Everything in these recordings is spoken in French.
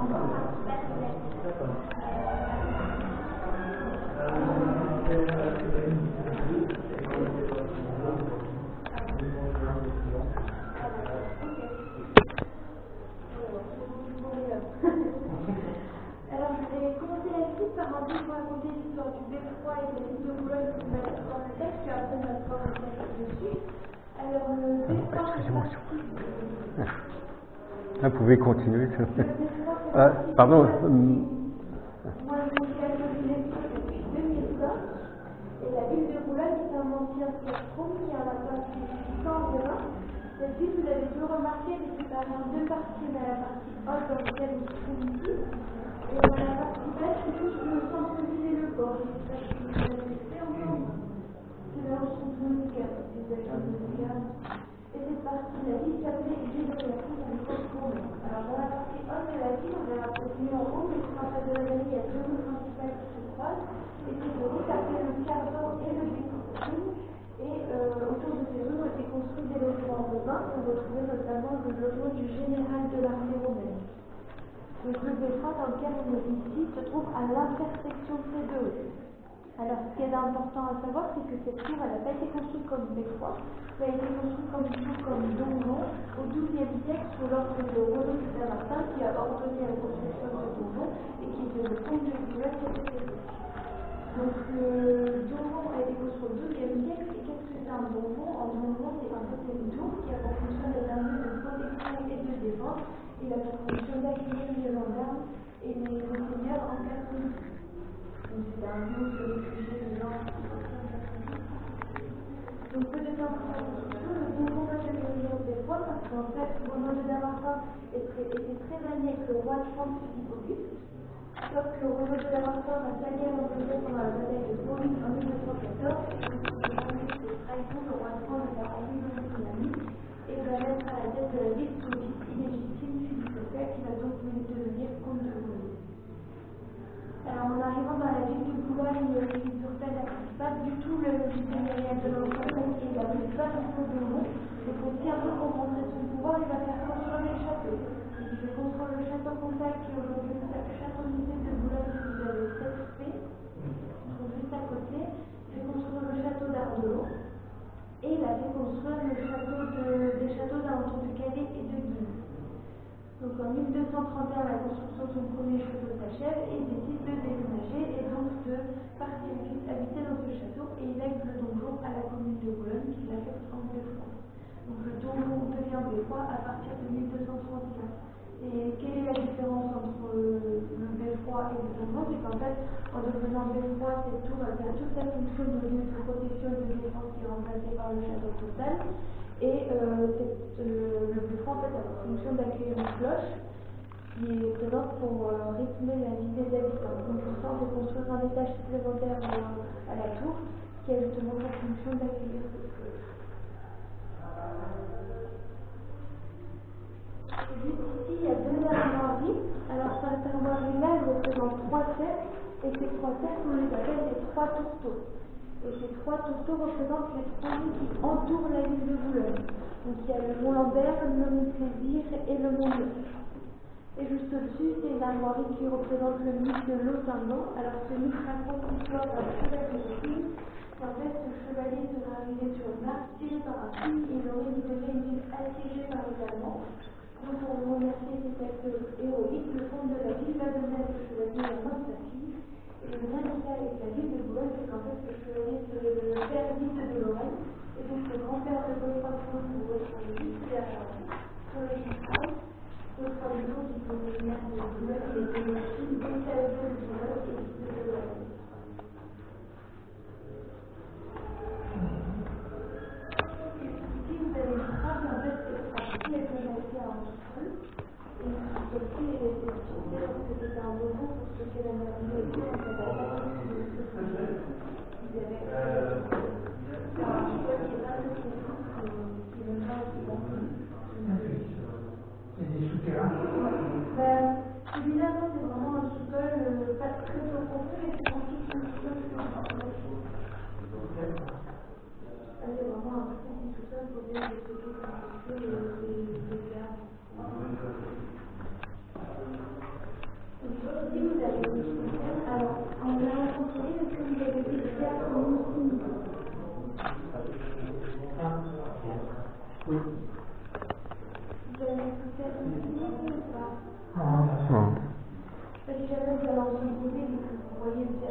Alors, je vais commencer la suite par un peu vous raconter l'histoire du beffroi et de la ville de Boulogne qui va être dans le texte, puis après on va se voir le texte dessus. Alors, le beffroi. Excusez-moi. Vous pouvez continuer. Pardon. Moi, je suis à l'école depuis 2020. Et la ville de Boulogne est un ancien spectrum qui a la partie 120. Cette ville, vous avez dû remarquer, elle est séparée en deux parties. On a la partie haute dans laquelle on se trouve ici. Et on a la partie basse qui touche le centre-ville et le port. Et c'est ça qui nous a fait ensemble. C'est là où sont tous nos gares, les agents de gares. Et cette partie de la ville s'appelait ville de la Cour du Port-Romain. Alors, dans la partie haute de la ville, on verra peut-être mieux en haut, mais en face de la galerie, il y a deux routes principales qui se croisent. Et ces deux routes s'appelaient le Cardo et le Bécourine. Et autour de ces rues ont été construits des logements romains. On retrouvait notamment le logement du général de l'armée romaine. Donc le beffroi dans lequel on est ici se trouve à l'intersection de ces deux rues. Alors ce qui est important à savoir, c'est que cette tour, elle n'a pas été construite comme beffroi, elle a été construite comme tour, comme donjon au XIIe siècle sous l'ordre de Renaud de Saint-Martin qui a ordonné la construction de donjon et qui était le comte de Boulogne à cette époque. Donc le donjon a été construit au XIIe siècle. Et qu'est-ce que c'est un donjon? Un donjon, c'est en fait une tour qui a pour fonction d'être un lieu de protection et de défense. Il a pour fonction d'accueillir les gendarmes et les seigneurs en cas de conflit. Donc c'est un lieu où se réfugier les gens qui sont en conflit. Donc peu de temps après la construction, le donjon va devenir des fois parce qu'en fait, Renaud de Damartin était très ami avec le roi de France Philippe Auguste. Sauf que Renaud de Damartin va s'allier à l'Angleterre pendant la bataille de Pauline en 1914, et donc il va de trahison, le roi de France va enlever son ami, et va mettre à la tête de la ville son fils illégitime Philippe Auguste, qui va donc devenir comte de Boulogne. Alors en arrivant dans la ville de Boulogne, Philippe Auguste n'applique pas du tout le logiciel réel de l'ancien comte, et il n'applique pas du tout le nom. Donc aussi un peu pour montrer son pouvoir, il va faire construire des châteaux. Il fait construire le château Contact qui aujourd'hui s'appelle Château Musée de Boulogne, que vous avez 7 P, juste à côté. Il fait construire le château d'Ardelot. Et il a fait construire des châteaux d'alentour de Calais et de Guise. Donc en 1231, la construction de son premier château s'achève et il décide de déménager et donc de partir habiter dans ce château. Et il lègue le donjon à la commune de Boulogne qui l'affecte en beffroi. Donc le donjon devient beffroi à partir de 1231. Et quelle est la différence entre le beffroi et le donjon? C'est qu'en fait, en devenant beffroi, cette tour elle perd toute sa fonction de lieu de protection et de défense qui est remplacée par le château total. Et le beffroi en fait a pour fonction d'accueillir une cloche qui est présente pour rythmer la vie des habitants. Donc pour ça, on fait construire un étage supplémentaire à la tour qui a justement pour fonction d'accueillir cette cloche. Juste ici, il y a deux armoiries. Alors, cette armoirie-là, elle représente 3 cercles, et ces 3 cercles, on les appelle les 3 tourteaux. Et ces 3 tourteaux représentent les 3 rues qui entourent la ville de Boulogne. Donc, il y a le Mont Lambert, le Mont Plaisir et le Mont Neuf. Et juste au-dessus, c'est une armoirie qui représente le mythe de l'Otindon. Alors, ce mythe raconte l'histoire d'un chevalier de Chine. En fait, ce chevalier serait arrivé sur une arc tiré par un cygne et il aurait libéré une ville assiégée par les Allemands. Donc, pour remercier cet acte héroïque, le comte de la ville va donner à ce chevalier la main de sa fille. Et le lien qu'il a avec la ville de Boulogne, c'est qu'en fait, ce chevalier serait le père d'Yves de Lorraine. Et donc, le grand-père de Godefroy de vous retrouvez juste derrière sur le chiffre. Godefroy de Lorraine, qui est le maire de Boulogne, il était le fils d'Écalé de Boulogne et de Lorraine. Ici, vous avez une phrase, en fait, qui est connectée à un sol. Et celle-ci est utilisée parce que c'était un moment pour stocker la matérialité en fait à la fin de ce projet. Ils avaient un sol qui est pas de qui est même pas aussi bon. C'est des souterrains. Celui-là, non, c'est vraiment un sous-sol pas très profond, mais c'est surtout un sous-sol qui est en c'est vraiment un petit sous-sol pour bien stocker les herbes.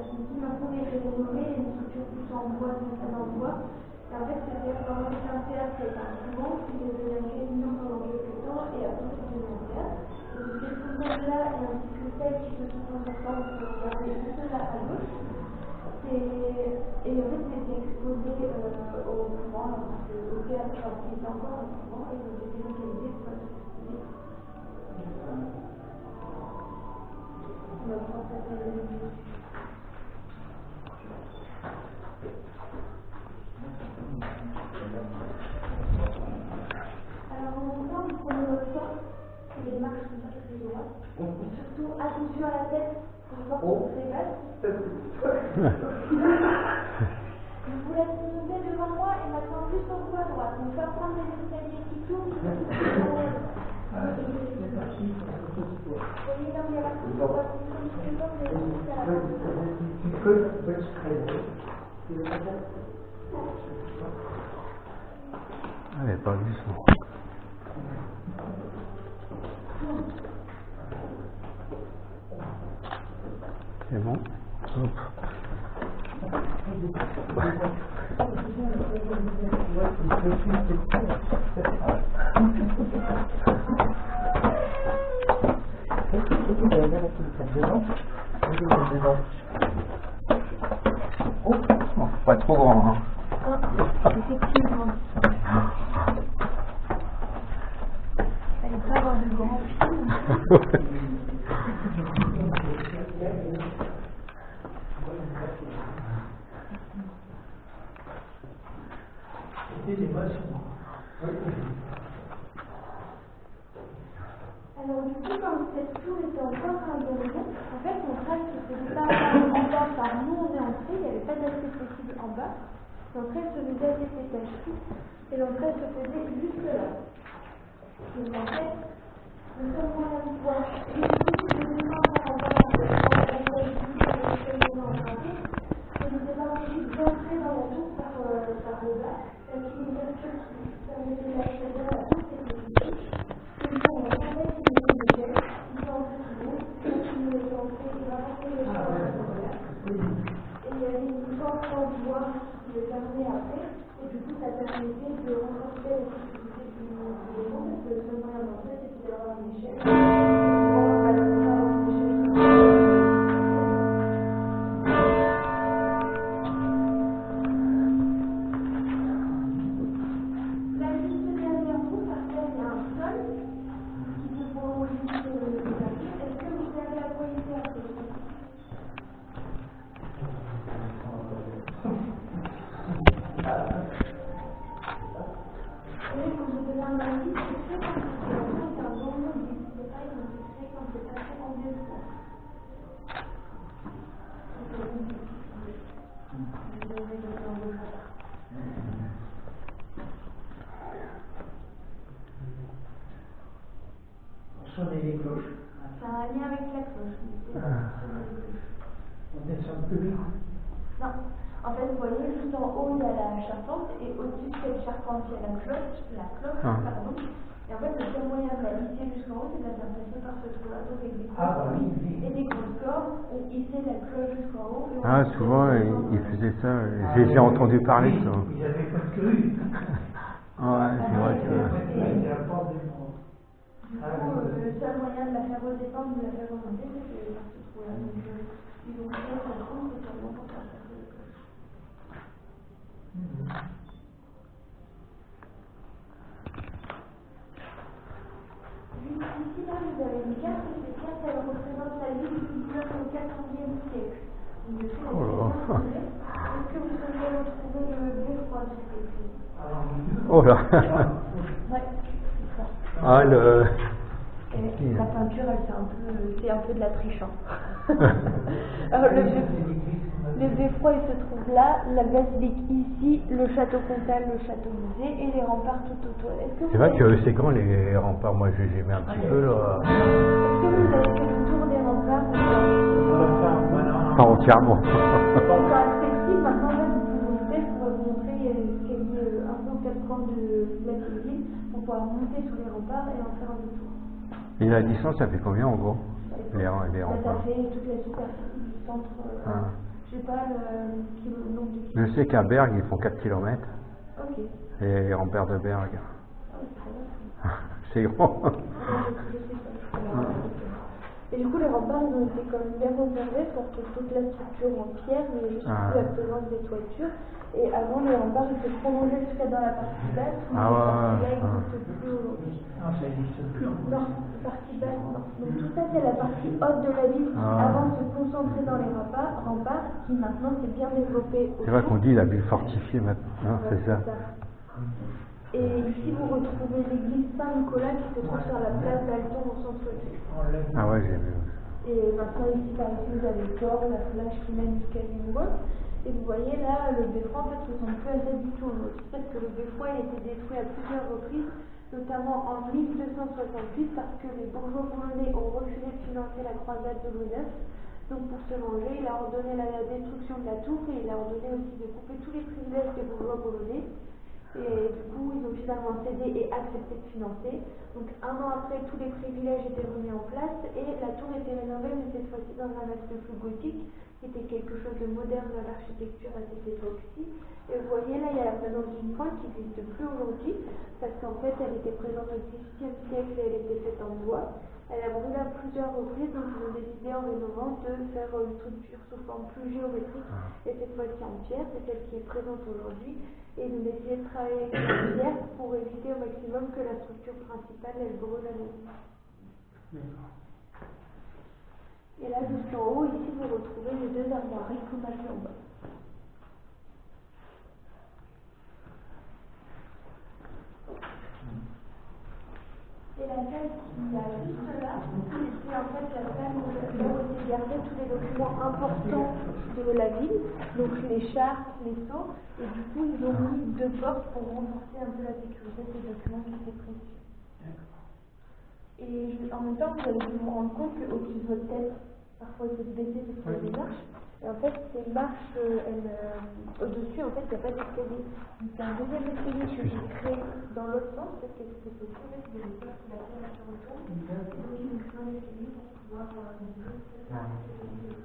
Ici, maintenant, il est rénové, il y a une structure plus en bois, une salle en bois. Et en fait, c'était vraiment un théâtre qui était un couvent, qui devait un réunion pendant quelques temps, et après, c'était un théâtre. Et de cette couvent-là, il y a un petit hôtel qui se trouve important pour regarder juste là à gauche. Et en fait, c'était exposé au couvent, au théâtre, qui était encore un couvent, et donc c'était localisé pour être exposé. Alors, en même temps, vous prenez votre temps, les marches comme ça, c'est droit. Surtout, attention à la tête, pour voir qu'on se révèle. Vous vous laissez monter devant moi et maintenant plus sur vous à droite. Donc, pas prendre les escaliers qui tournent. Oui, non, mais il y a la coupe, on va prendre une seconde, mais c'est à la Allez, pas vu ça. C'est bon. Hop. Oh, pas trop grand, hein. Effectivement. Elle peut avoir de grands films. Alors du coup, quand cette tour était encore un donjon, en fait, on trace se faisait pas en bas par nous, on est entré, il n'y avait pas d'accès possible en bas. L'entrée se faisait à cet étage-ci, et l'entrée se faisait juste là. Donc en fait, le seul moyen de pouvoir, et du coup, je ne sais pas encore en bas, il n'était pas possible d'entrer dans la tour par le bas, parce qu'il y a une ouverture qui permettait d'accéder à la tour, c'était ici. On a travaillé sur les échelles, ils sont entrés tout le monde, ils sont entrés, ils ont raté les choses. Et il y avait une porte en bois qui est fermée après, et du coup ça permettait de renforcer la sécurité du monde, parce que le seul moyen d'entrer c'était d'avoir une échelle. Sonner les cloches. Ça a un lien avec la cloche. On descend plus vite. Non. En fait, vous voyez, juste en haut, il y a la charpente, et au-dessus de cette charpente, il y a la cloche, pardon. Et en fait, le seul moyen de la hisser jusqu'en haut, c'est de la faire passer par ce trou-là. Donc, avec des grosses et des grosses cordes, on hissait la cloche jusqu'en haut. Et Ah, souvent, ils faisaient ça. J'ai entendu parler de ça. Ils n'avaient pas de grue. Ouais, c'est vrai que... Du coup, le seul moyen de la faire redescendre, de la faire remonter, c'est par ce trou-là. Donc, ils ont créé ce trou spécialement pour faire passer les cloches. Ici, là, vous avez une carte, et cette carte, elle représente la ville du bloc au XIVe siècle. Donc, est-ce que vous savez retrouver le beffroi de cette église? Oh là. Ouais, c'est ça. Ah, le... Et la peinture, elle, c'est un peu de la triche. Alors, le beffroi, il se trouve là, la basilique ici, le château comtal, le château musée et les remparts tout autour. C'est vrai que c'est quand les remparts? Moi, j'ai aimé un petit peu là. Est-ce que vous avez fait le tour des remparts? Pas entièrement. C'est pas accessible, maintenant là vous pouvez monter pour vous montrer l'escalier un peu aux quatre coins de la ville pour pouvoir monter sous les remparts et en faire un tour. Et la distance, ça fait combien en gros? Les Ça remparts? fait toute la superficie du centre. Je sais pas le nombre de Je kilomètres. sais qu'à Berg, ils font 4 km. Ok. Et Rempart de Berg, Ah oui, c'est très bien. c'est grand. Je sais pas. Et du coup, les remparts ils ont été quand même bien conservés parce que toute la structure en pierre, mais juste plus la présence des toitures. Et avant, les remparts étaient prolongés jusqu'à dans la partie basse, où Ah cette ouais, partie-là n'existe plus aujourd'hui. Non, ça n'existe plus en Non, la partie basse, non. Donc tout ça, c'est la partie haute de la ville qui, avant, se concentrait dans les remparts, qui maintenant s'est bien développée autour. C'est vrai qu'on dit la ville fortifiée maintenant, Ouais, c'est ça. Et ici, vous retrouvez l'église Saint-Nicolas qui se trouve sur la place d'Alton au centre-ville. Ah ouais, j'ai vu. Et maintenant, ici, par exemple, vous avez le port, la plage qui mène jusqu'à Limoges. Et vous voyez là, le beffroi, en fait, ne ressemble plus à ça du tout aujourd'hui. Parce que le beffroi a été détruit à plusieurs reprises, notamment en 1268, parce que les bourgeois boulonnais ont refusé de financer la croisade de Louis IX. Donc, pour se venger, il a ordonné la destruction de la tour et il a ordonné aussi de couper tous les privilèges des bourgeois boulonnais. Et du coup, ils ont finalement cédé et accepté de financer. Donc, un an après, tous les privilèges étaient remis en place et la tour était rénovée, mais cette fois-ci dans un aspect plus gothique, qui était quelque chose de moderne dans l'architecture à cette époque-ci. Et vous voyez, là, il y a la présence d'une pointe qui n'existe plus aujourd'hui, parce qu'en fait, elle était présente au XVIIIe siècle et elle était faite en bois. Elle a brûlé à plusieurs reprises, donc ils ont décidé en rénovant de faire une structure sous forme plus géométrique, et cette fois-ci en pierre, c'est celle qui est présente aujourd'hui. Et ils ont décidé de travailler avec la pierre pour éviter au maximum que la structure principale elle brûle à nouveau. Et là, juste en haut, ici, vous retrouvez les deux armoiries qu'on a vues en bas. Et la salle qui a juste là, c'est en fait la salle où étaient gardés tous les documents importants de la ville, donc les chartes, les sceaux, et du coup ils ont mis deux portes pour renforcer un peu la sécurité de ces documents qui étaient précieux. Et en même temps, vous allez vous rendre compte qu'au-dessus de votre tête, parfois il faut se baisser parce qu'il y a des marches. Et en fait, ces marches, au-dessus, en fait, il n'y a pas d'escalier. Donc, c'est un deuxième escalier que j'ai créé dans l'autre sens, parce que c'était possible de les faire que la terre se retourne. Et donc, ils ont fait un escalier pour pouvoir monter cette escalier.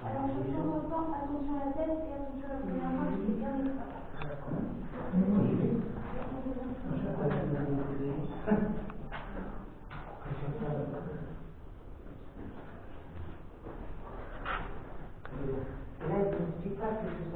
Alors, de temps en temps, attention à la tête et attention à la première main qui est bien étroite. Là, je ne dis pas que je suis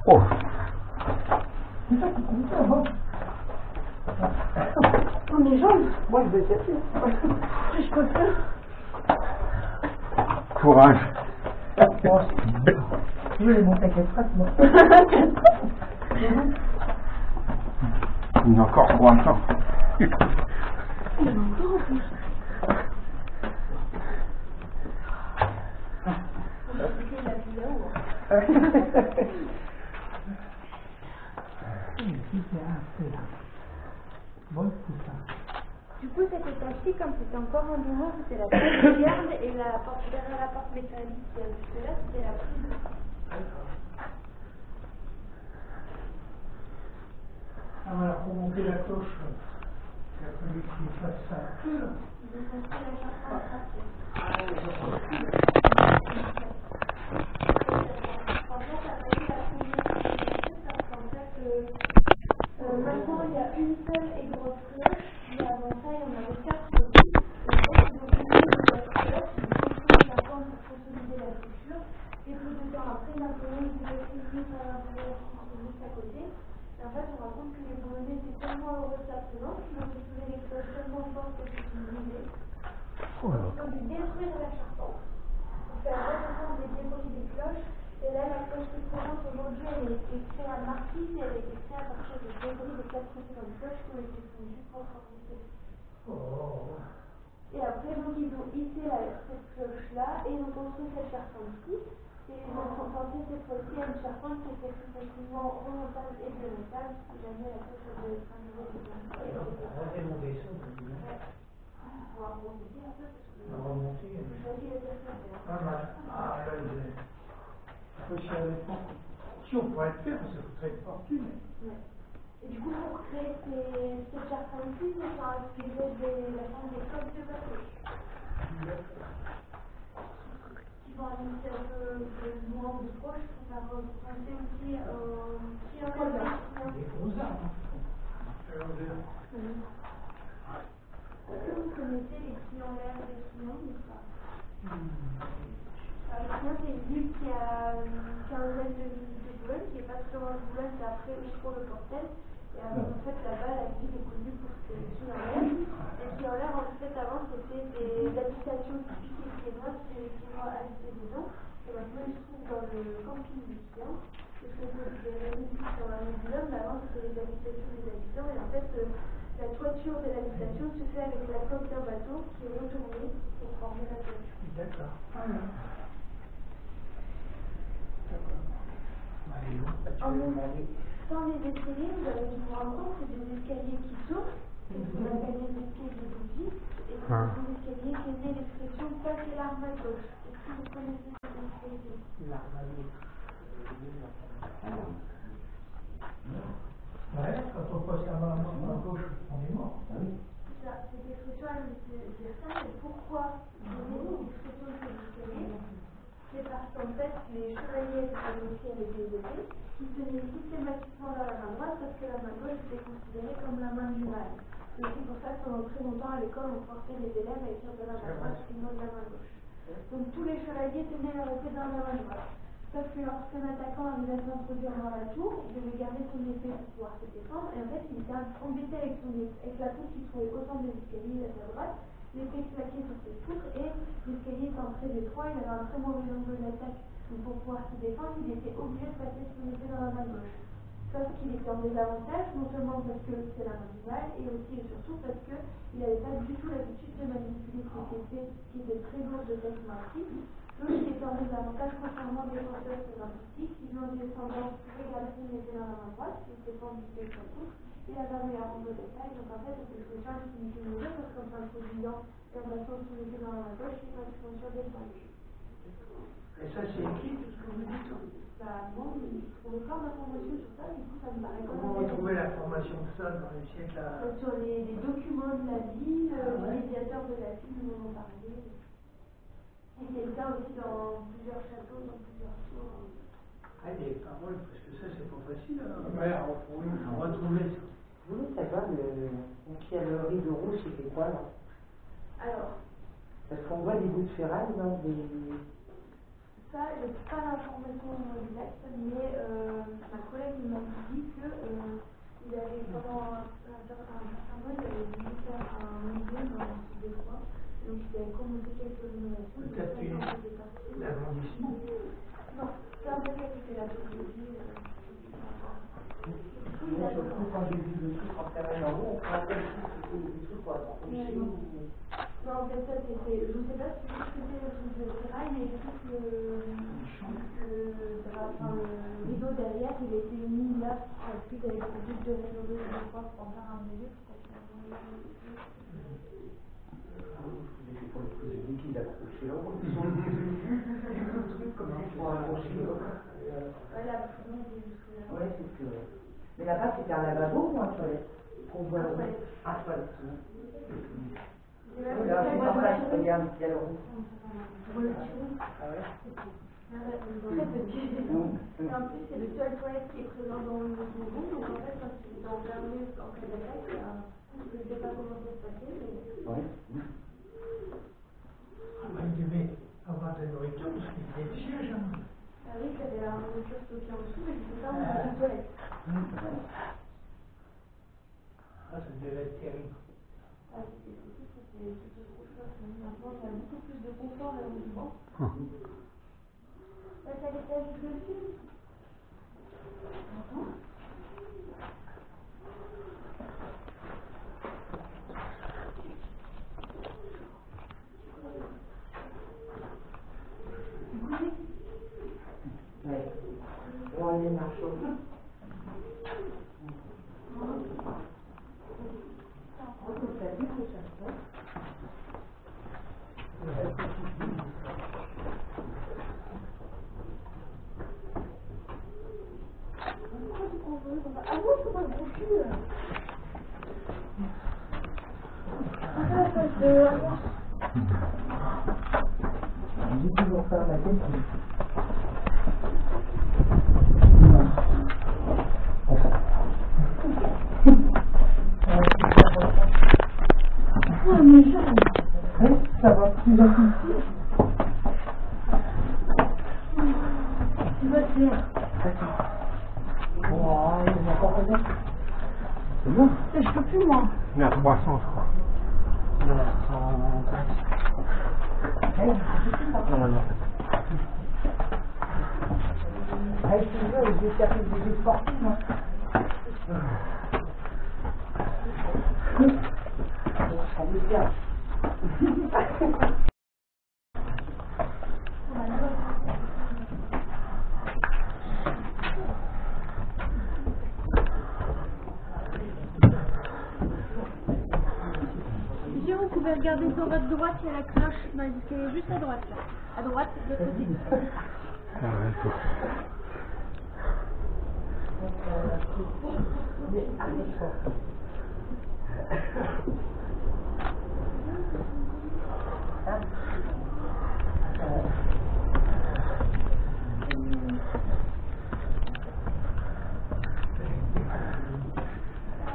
Oh, Mes jambes, moi, je vais chercher. je peux faire. courage. Je vais les monter à 4 pattes, moi. Il y a encore 3 ans. Il y en a encore en plus. On va appliquer la vidéo. était taché, comme c'était encore en nouveau, c'était la porte de garde et la porte derrière la porte métallique juste là, c'était la prise. Ah, voilà, pour monter la cloche, il a fallu qu'il fasse ça un peu, là. Ils ont construit la charpente tracée. En fait, ça n'a pas été la première parce qu'en fait, maintenant il y a une seule et grosse cloche, mais avant ça il y en avait 4 petits. Et en fait, ils ont construit la cloche, ils ont construit la forme pour consolider la structure. Et peu de temps après, Napoléon voulait essayer par l'intérieur juste à côté. Et en fait, on raconte que les Polonais étaient tellement heureux de sa présence qu'ils ont fait les cloches tellement fortes qu'elles se sont brisées. Ils ont dû détruire la charpente pour faire redescendre les débris des cloches. Et là, la cloche qui se présente aujourd'hui, elle a été créée à Marquis et elle a été créée à partir des débris des 4 précédentes cloches qui ont été fondues pour former. Oh. Et après, donc, ils ont hissé cette cloche-là et ils ont construit cette charpente-ci. Et ils ont pensé cette fois-ci à une charpente qui était plus facilement remontable et démontable si jamais la cloche devait être annulée. Redémonter ça, vous dites. On va remonter un peu parce que Remonter. vous choisissez les personnes. Pas mal. Ah, là, il faut s'y aller. Si on pourrait le faire, ça coûterait une fortune. Ouais. Et du coup, pour créer cette charpente-ci, ça a inspiré la forme des coques de bateau. Qui vont alimenter un peu de loin ou de proche pour faire emprunter aussi qui en a Des gros arbres. Est-ce que vous connaissez les qui en l'air des Triangles ou pas? Les Triangles, c'est une ville qui a une quinzaine de minutes de Boulogne, qui n'est pas très loin de Boulogne, c'est après ou pour le Portel. Et en fait, là-bas, la ville est connue pour ses qui en l'air. Et qui en l'air, en fait, avant, c'était des habitations typiques équinoises que les Quinois habitaient dedans. Et maintenant, ils se trouvent dans le camping du Quin. C'est ce qu'on peut considérer dans un muséum, mais avant, c'était les habitations des habitants. Et en fait, la toiture de l'habitation se fait avec la coque d'un bateau qui est retournée pour former la toiture. D'accord. D'accord. Allez, Sans les escaliers, vous allez vous rendre compte que c'est des escaliers qui sautent, c'est ce qu'on appelle les escaliers bouddhistes, et c'est des escaliers qui est né l'expression passer l'arme à gauche. Est-ce que vous connaissez cette expression? L'arme à gauche. Ouais, quand on passe la main à gauche, on est mort. Cette expression, elle veut dire ça, mais pourquoi donner l'expression de cet escalier? C'est parce qu'en fait, les chevaliers étaient aussi avec des épées qui tenaient systématiquement dans la main droite parce que la main gauche était considérée comme la main du mal. C'est aussi pour ça que pendant très longtemps à l'école, on forçait les élèves à écrire de la main droite et non de la main gauche. Donc tous les chevaliers tenaient leur épée dans la main droite. Sauf que lorsqu'un attaquant arrivait à s'introduire dans la tour, il devait garder son épée pour pouvoir se défendre. Et en fait, il était embêté avec la poutre qui se trouvait au centre des escaliers à sa droite, l'épée claquée sur ses poutres, et l'escalier étant très étroit, il avait un très mauvais angle d'attaque. Donc pour pouvoir se défendre, il était obligé de passer son épée dans la main gauche. Sauf qu'il était en désavantage, non seulement parce que c'est la main du mal, et aussi et surtout parce qu'il n'avait pas du tout l'habitude de manipuler cette épée qui était très lourde de tête massive. Donc il était en désavantage concernant des défenseurs artistiques qui ont des descendants qui pouvaient garder son épée dans la main droite, qui était pas embêté sur tout. Il avait un meilleur angle d'attaque, donc en fait cette expression est significative parce qu'en s'introduisant et en passant son épée dans la main gauche, c'est une expression défendue. Et ça, c'est écrit, tout ce que vous dites? Bah, moi, je trouvais plein d'informations sur ça, du coup, ça me paraît quand même. Comment retrouver l'information de ça dans les siècles à... Sur les documents de la ville, les médiateurs de la ville nous en ont parlé. Et c'est le cas aussi dans plusieurs châteaux, dans plusieurs tours. Ah, des paroles, parce que ça, c'est pas facile à retrouver ça. Je voulais savoir, donc il y a le rideau rouge, c'était quoi là? Alors, Parce qu'on voit des bouts de ferraille dans des... ça, je n'ai pas l'information exacte, mais ma collègue m'a dit qu'il avait, pendant un certain mois, il avait voulu faire un musée dans le sud des Croix. Donc il avait commencé quelques rénovations. Peut-être l'arrondissement. Non, ça en fait c'était la topologie. Moi, surtout quand j'ai vu le truc en ferraille en haut, on se rappelle que c'était des trucs quoi. Non, en fait, ça c'était. Je ne sais pas si c'était le truc de ferraille, mais juste le rideau derrière, il a été mis là parce qu'il avait pour but de rénover le décor pour en faire un musée. pour le prisonnier qui l'a accroché là. Ils ont le truc comme ça pour accrocher là. Voilà, jusque-là. Ouais, c'est ce que. Mais là-bas, c'était un lavabo ou un toilette? Qu'on voit là. Un toilette. Là, c'est pas vrai, regarde, il y a le rond. Ah ouais? Très petit. Et en plus, c'est le seul toilette qui est présent dans le maison. Donc en fait, quand il est enfermé en cas d'attaque, je ne sais pas comment ça se passait, mais. Ouais. Il devait avoir de la nourriture parce qu'il était siège. Ah oui, il y avait la nourriture stockée en dessous, mais c'était pas dans une toilette. Ah, ça devait être terrible. Ah, c'était trop chouette. Maintenant, il y a beaucoup plus de confort là où je pense. C'est à l'étage du dessus. Ouais. On est marchand. Ah bon, c'est pas le gros cul. On dit toujours ça à ma tête. Ça va plus à plus. Tu vas te faire. Wow, il va pas revenir. C'est bon? Je peux plus, moi. Il y en a 300, je crois. Normalement. Allez, si tu veux, je vais faire des jeux sportifs. On veut bien. Monsieur, vous pouvez regarder sur votre droite, il y a la cloche dans les escaliers, juste à droite, là. À droite, de l'autre côté. Ah ouais, c'est-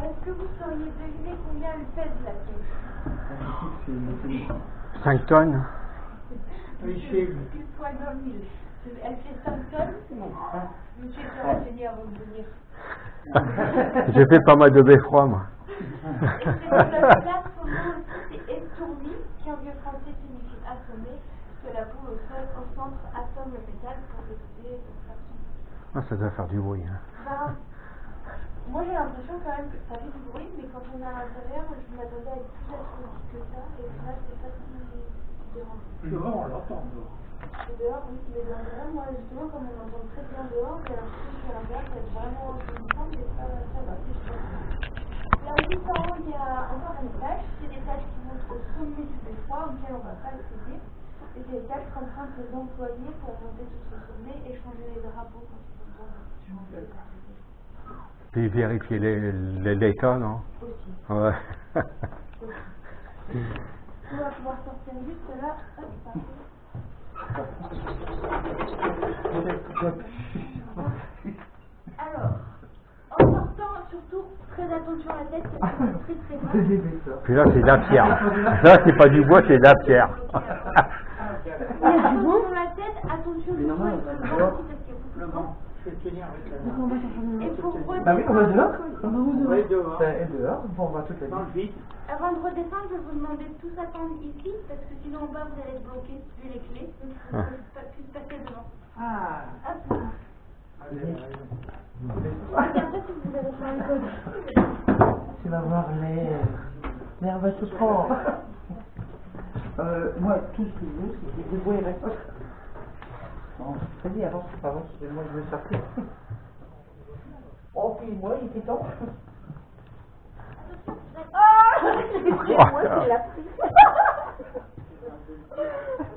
Est-ce que vous sauriez deviner combien elle pèse, la cloche? 5 tonnes. Oui, chez lui. Pile poil dans le mille. Elle fait 5 tonnes. Monsieur s'est renseigné avant de venir. J'ai fait pas mal de beffroi, moi. Et c'est dans la place, son nom aussi, c'est estourdi, qui en vieux français signifie assommer, que la poule au sol, au centre, assomme le métal pour l'écouter de façon. Ah, ça doit faire du bruit. Hein. Ben, moi j'ai l'impression quand même que ça fait du bruit, mais quand on est à l'intérieur, je m'attendais à être plus assourdi que ça, et là c'est pas si dérangeant. Dehors, on l'entend dehors. Et dehors, oui, mais dans l'intérieur, moi justement, comme on entend très bien dehors, j'ai l'impression que l'intérieur ça va être vraiment assourdissant, mais ça va, c'est chouette. Là aussi, en haut, il y a encore une tâche, c'est des tâches qui montent au sommet du beffroi, auxquelles on ne va pas accéder. Et c'est les tâches qu'empruntent les employés pour monter tout ce sommet et changer les drapeaux quand ils ont besoin de changer. Puis vérifier l'état, non? Aussi. Ouais. On va pouvoir sortir juste là. Hop, alors, en sortant, surtout, très attention à la tête, parce que c'est très très bas. Puis là, c'est de la pierre. Là, c'est pas du bois, c'est de la pierre. Attention à la tête, attention surtout avec le ventre, parce qu'il y a beaucoup de vent. Je vais tenir avec la Et pour Bah oui, on va dehors. redescendre, Oui, dehors. Et dehors, bon, on va tout Dans le vide. avant de redescendre, je vais vous demander de tous attendre ici, parce que sinon en bas vous allez être bloqué, vu les clés, donc il ne faut pas plus passer devant. Ah. Hop. Allez, allez. Regardez si vous avez fait un code. Tu vas voir l'air. L'air va se prendre. Moi, tout ce que je veux, c'est que les voix restent. Bon, vas-y, avance, moi je vais sortir. Oh, puis moi, il était temps. Oh, j'ai pris moi, c'est la prise. de le dire.